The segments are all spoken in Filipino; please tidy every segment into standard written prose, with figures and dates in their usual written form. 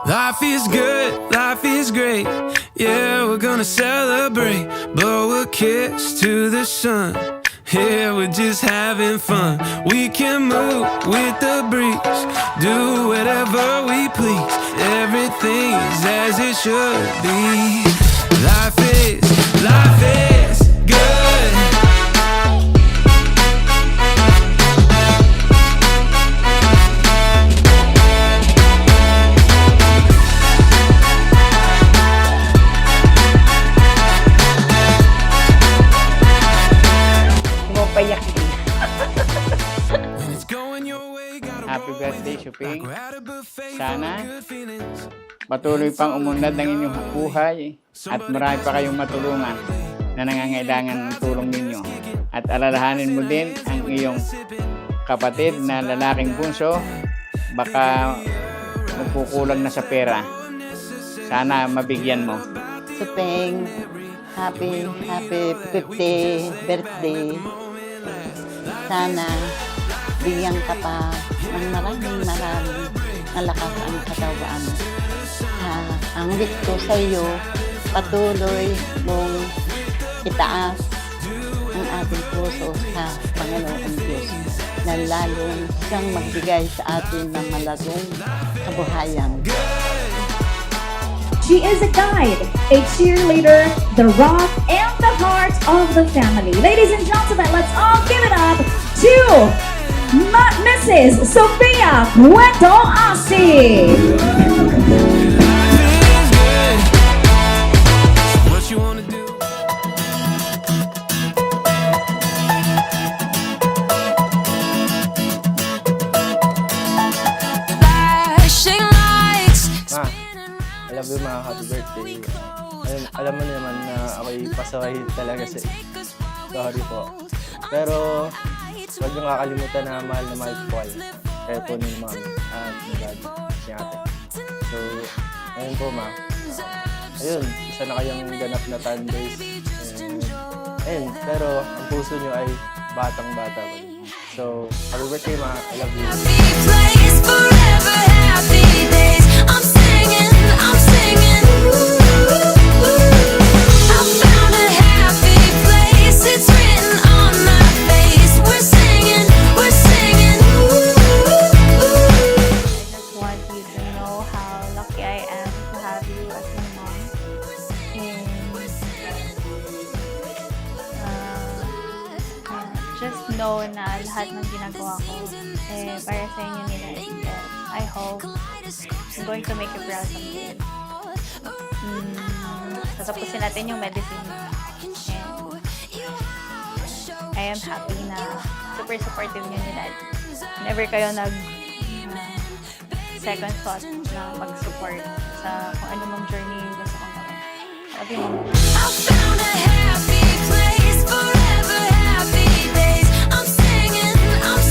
Life is good, life is great. Yeah, we're gonna celebrate. Blow a kiss to the sun. Yeah, we're just having fun. We can move with the breeze, do whatever we please. Everything's as it should be. Life is good. Payak din. When it's going your way, gotta Happy roll birthday, with it. Shuping. Like we're at a buffet Sana full of good feelings. patuloy pang umunlad ng inyong buhay at marami pa kayong matulungan na nangangailangan ng tulong ninyo. At alalahanin mo din ang iyong kapatid na lalaking bunso, baka magkukulang na sa pera. Sana mabigyan mo. Suping, happy 50th birthday. Sana bigyan ka pa ng maraming malakas ang katawan. Ang wish ko sa iyo, patuloy mong itaas ang ating puso sa Panginoong Diyos na lalong siyang magbigay sa atin ng malagong kabuhayan. She is a guide, a cheerleader, the rock, and the heart of the family. Ladies and gentlemen, let's all give it up to Mrs. Sophia Cueto Asi. What you wanna do? I love you, mga happy birthday. Alam mo naman na ako'y pasaway talaga sa sorry po. Pero huwag niyong kakalimutan na mahal po kayo. Kaya po ni mami at ni daddy, si ate. So, ayun po ma. Ayun, isa na kayong ganap na 10 days. Ayun, pero ang puso niyo ay batang-bata pa rin. So, happy birthday ma. I love you. Just know na lahat ng ginagawa ko para sa inyo nila. I hope I'm going to make you proud someday. Tatapusin natin yung medicine. And I am happy na super supportive nyo nila. Never kayo second thought na mag-support sa kung ano mong journey yung gusto kong gawin. I love you, Mom. I found a happy place forever, happy days. I'm singing. I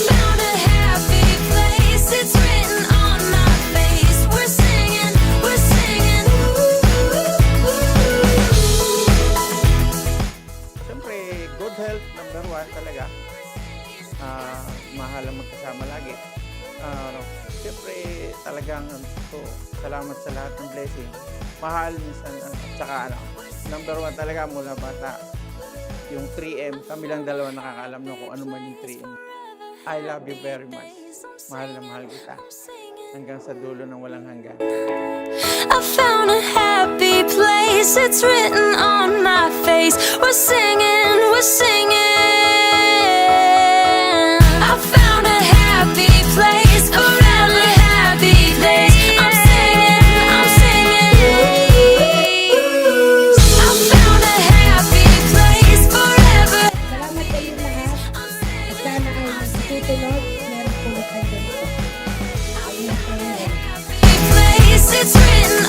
found a happy place, it's written on my face. We're singing. Siyempre, good health, number 1 talaga. Mahal ang magkasama lagi. Siyempre, talagang salamat sa lahat ng blessing. Mahal minsan, at saka number 1 talaga mula bata. Yung 3M, kami lang dalawa nakakaalam na kung ano man yung 3M. I love you very much. Mahal na mahal kita. Hanggang sa dulo ng walang hanggan. I found a happy place, it's written on my face. We're singing. I found a happy place, forever happy days. I'm singing. I found a happy place, forever. Salamat kayo lahat. At sana ay masusunod. Meron po kayo ganito. Ayun po. Happy place, it's written